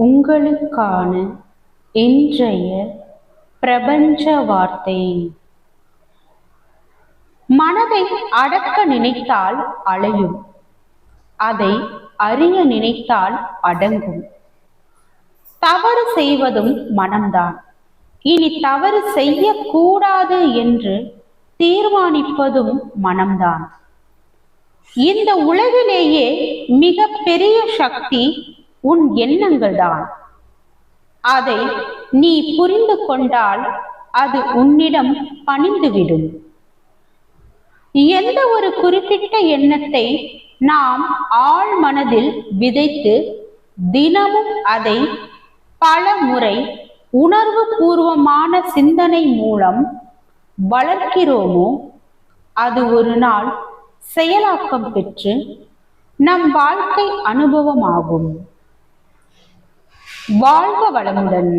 உங்களுக்கான இன்றைய பிரபஞ்ச வார்த்தை. மனதை அடக்க நினைத்தால் அலையும், அதை அறிய நினைத்தால் அடங்கும். தவறு செய்வதும் மனம்தான். இனி தவறு செய்யக்கூடாது என்று தீர்மானிப்பதும் மனம்தான். இந்த உலகிலேயே மிக பெரிய சக்தி உன் எண்ணங்கள் தான். அதை நீ புரிந்து கொண்டால் அது உன்னிடம் பணிந்துவிடும். எந்த ஒரு குறிப்பிட்ட எண்ணத்தை நாம் ஆழ் மனதில் விதைத்து தினமும் அதை பல முறை உணர்வு பூர்வமான சிந்தனை மூலம் வளர்க்கிறோமோ அது ஒரு நாள் செயலாக்கம் பெற்று நம் வாழ்க்கை அனுபவமாகும். வாழ்க வளமுடன்.